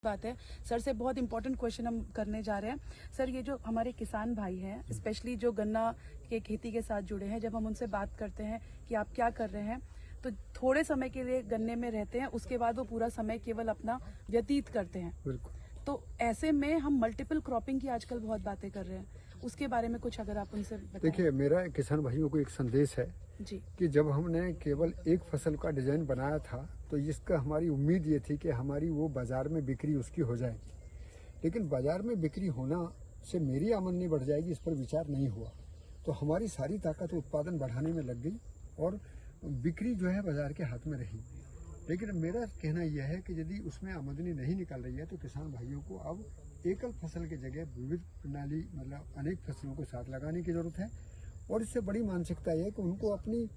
बात है। सर से बहुत इंपॉर्टेंट क्वेश्चन हम करने जा रहे हैं। सर, ये जो हमारे किसान भाई हैं, स्पेशली जो गन्ना के खेती के साथ जुड़े हैं, जब हम उनसे बात करते हैं कि आप क्या कर रहे हैं, तो थोड़े समय के लिए गन्ने में रहते हैं, उसके बाद वो पूरा समय केवल अपना व्यतीत करते हैं। बिल्कुल। तो ऐसे में हम मल्टीपल क्रॉपिंग की आजकल बहुत बातें कर रहे हैं, उसके बारे में कुछ अगर आप उनसे बताएं। देखिए, मेरा किसान भाइयों को एक संदेश है जी कि जब हमने केवल एक फसल का डिजाइन बनाया था तो इसका हमारी उम्मीद ये थी कि हमारी वो बाजार में बिक्री उसकी हो जाएगी, लेकिन बाजार में बिक्री होना से मेरी आमदनी बढ़ जाएगी इस पर विचार नहीं हुआ। तो हमारी सारी ताकत उत्पादन बढ़ाने में लग गई और बिक्री जो है बाजार के हाथ में रही। लेकिन मेरा कहना यह है कि यदि उसमें आमदनी नहीं निकल रही है तो किसान भाइयों को अब एकल फसल की जगह विविध प्रणाली मतलब अनेक फसलों को साथ लगाने की जरूरत है। और इससे बड़ी मानसिकता यह है कि उनको अपनी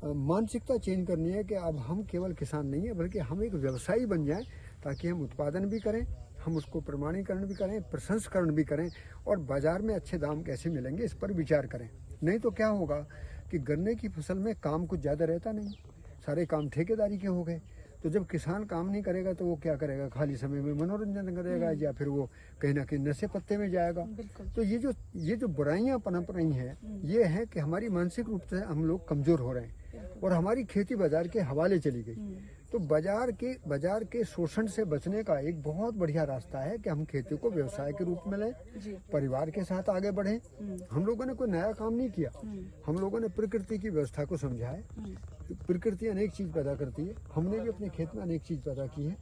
मानसिकता चेंज करनी है कि अब हम केवल किसान नहीं है बल्कि हम एक व्यवसायी बन जाएं, ताकि हम उत्पादन भी करें, हम उसको प्रमाणीकरण भी करें, प्रसंस्करण भी करें और बाजार में अच्छे दाम कैसे मिलेंगे इस पर विचार करें। नहीं तो क्या होगा कि गन्ने की फसल में काम कुछ ज़्यादा रहता नहीं, सारे काम ठेकेदारी के हो गए। तो जब किसान काम नहीं करेगा तो वो क्या करेगा, खाली समय में मनोरंजन करेगा या फिर वो कहीं ना कहीं नशे पत्ते में जाएगा। तो ये जो बुराइयां पनप रही हैं, ये है कि हमारी मानसिक रूप से हम लोग कमजोर हो रहे हैं और हमारी खेती बाजार के हवाले चली गई। तो बाजार के शोषण से बचने का एक बहुत बढ़िया रास्ता है कि हम खेती को व्यवसाय के रूप में लें, परिवार के साथ आगे बढ़ें। हम लोगों ने कोई नया काम नहीं किया, हम लोगों ने प्रकृति की व्यवस्था को समझा है। प्रकृति अनेक चीज पैदा करती है, हमने भी अपने खेत में अनेक चीज पैदा की है।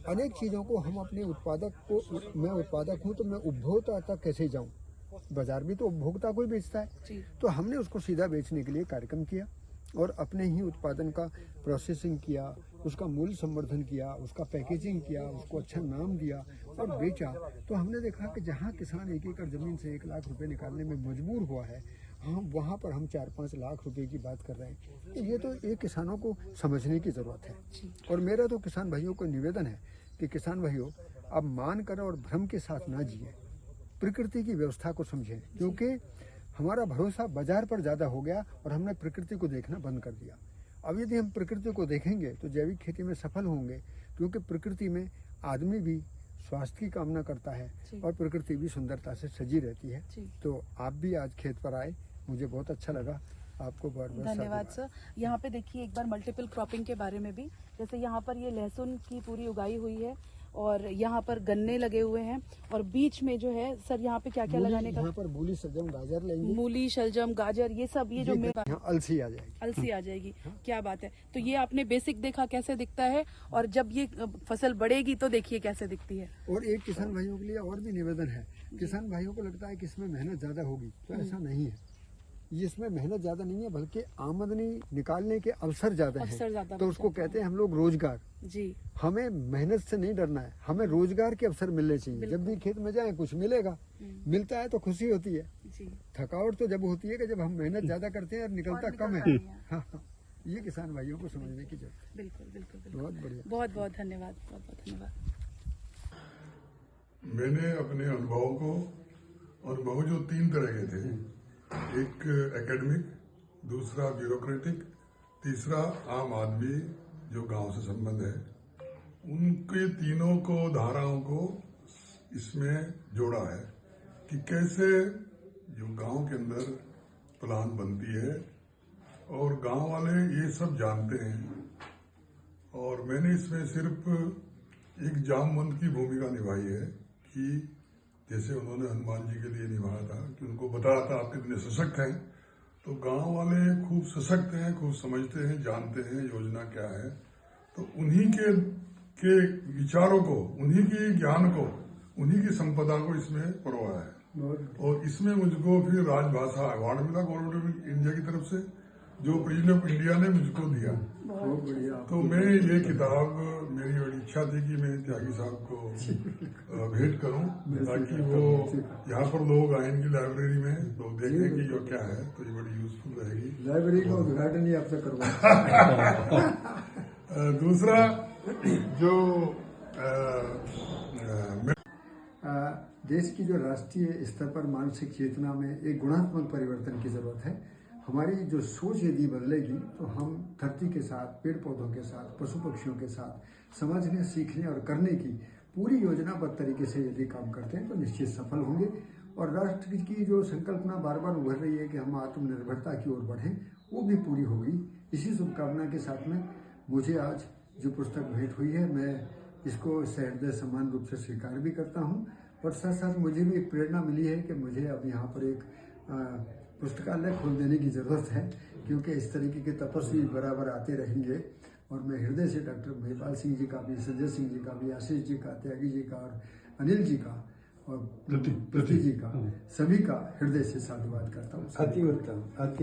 अनेक चीजों को हम अपने मैं उत्पादक हूँ तो मैं उपभोक्ता तक कैसे जाऊँ, बाजार भी तो उपभोक्ता को ही बेचता है। तो हमने उसको सीधा बेचने के लिए कार्यक्रम किया और अपने ही उत्पादन का प्रोसेसिंग किया, उसका मूल्य संवर्धन किया, उसका पैकेजिंग किया, उसको अच्छा नाम दिया और बेचा। तो हमने देखा कि जहाँ किसान 1 एकड़ जमीन से 1 लाख रुपए निकालने में मजबूर हुआ है, हम वहाँ पर हम 4-5 लाख रुपए की बात कर रहे हैं। तो ये तो एक किसानों को समझने की जरूरत है। और मेरा तो किसान भाइयों को निवेदन है कि किसान भाइयों, अब मान कर और भ्रम के साथ ना जिए, प्रकृति की व्यवस्था को समझें, क्योंकि हमारा भरोसा बाजार पर ज्यादा हो गया और हमने प्रकृति को देखना बंद कर दिया। अब यदि हम प्रकृति को देखेंगे तो जैविक खेती में सफल होंगे, क्योंकि प्रकृति में आदमी भी स्वास्थ्य की कामना करता है और प्रकृति भी सुंदरता से सजी रहती है। तो आप भी आज खेत पर आए, मुझे बहुत अच्छा लगा। आपको बहुत बहुत धन्यवाद सर। यहाँ पे देखिए एक बार मल्टीपल क्रॉपिंग के बारे में भी, जैसे यहाँ पर ये लहसुन की पूरी उगाई हुई है और यहाँ पर गन्ने लगे हुए हैं और बीच में जो है सर यहाँ पे क्या क्या लगाने का, यहाँ पर मूली शलजम गाजर लेंगे, मूली शलजम गाजर ये सब, ये जो अलसी आ जाएगी, अलसी आ जाएगी। क्या बात है। तो ये आपने बेसिक देखा कैसे दिखता है और जब ये फसल बढ़ेगी तो देखिए कैसे दिखती है। और एक किसान भाइयों के लिए और भी निवेदन है, किसान भाइयों को लगता है कि इसमें मेहनत ज्यादा होगी, तो ऐसा नहीं है। इसमें मेहनत ज्यादा नहीं है बल्कि आमदनी निकालने के अवसर ज्यादा हैं। तो उसको कहते हैं हम लोग रोजगार। जी, हमें मेहनत से नहीं डरना है, हमें रोजगार के अवसर मिलने चाहिए। जब भी खेत में जाए कुछ मिलेगा, मिलता है तो खुशी होती है। थकावट तो जब होती है कि जब हम मेहनत ज्यादा करते हैं और निकलता कम है। हाँ, ये किसान भाइयों को समझने की जरूरत है। बिल्कुल बिल्कुल, बहुत बढ़िया, बहुत बहुत धन्यवाद, बहुत बहुत धन्यवाद। मैंने अपने अनुभवों को, अनुभव जो 3 तरह के थे, एक एकेडमिक, दूसरा ब्यूरोक्रेटिक, तीसरा आम आदमी जो गांव से संबंध है, उनके तीनों को धाराओं को इसमें जोड़ा है कि कैसे जो गांव के अंदर प्लान बनती है और गांव वाले ये सब जानते हैं। और मैंने इसमें सिर्फ एक जामवंत की भूमिका निभाई है कि जैसे उन्होंने हनुमान जी के लिए निभाया था कि उनको बताया था आप कितने सशक्त हैं। तो गांव वाले खूब सशक्त हैं, खूब समझते हैं, जानते हैं योजना क्या है। तो उन्हीं के विचारों को, उन्हीं के ज्ञान को, उन्हीं की संपदा को इसमें परोया है। और इसमें मुझको फिर राजभाषा अवार्ड मिला गवर्नमेंट ऑफ इंडिया की तरफ से, जो प्रेसिडेंट ऑफ इंडिया ने मुझको दिया। तो मैं ये किताब, मेरी बड़ी इच्छा थी कि मैं त्यागी साहब को भेंट करूं, ताकि वो यहाँ पर लोग आए इनकी लाइब्रेरी में, लोग देखें कि ये क्या है, तो ये बड़ी यूजफुल रहेगी। लाइब्रेरी का उद्घाटन ही आपसे करवाऊंगा। दूसरा जो देश की जो राष्ट्रीय स्तर पर मानसिक चेतना में एक गुणात्मक परिवर्तन की जरूरत है। हमारी जो सोच यदि बदलेगी तो हम धरती के साथ, पेड़ पौधों के साथ, पशु पक्षियों के साथ समझने, सीखने और करने की पूरी योजनाबद्ध तरीके से यदि काम करते हैं तो निश्चित सफल होंगे। और राष्ट्र की जो संकल्पना बार बार उभर रही है कि हम आत्मनिर्भरता की ओर बढ़ें, वो भी पूरी होगी। इसी शुभकामना के साथ में मुझे आज जो पुस्तक भेंट हुई है, मैं इसको सहृदय समान रूप से स्वीकार भी करता हूँ। और साथ साथ मुझे भी एक प्रेरणा मिली है कि मुझे अब यहाँ पर एक पुस्तकालय खोल देने की ज़रूरत है, क्योंकि इस तरीके के तपस्वी बराबर आते रहेंगे। और मैं हृदय से डॉक्टर महिपाल सिंह जी का भी, संजय सिंह जी का भी, आशीष जी का, त्यागी जी का और अनिल जी का और प्रति जी का, सभी का हृदय से साधुवाद करता हूँ। अति उत्तम, अति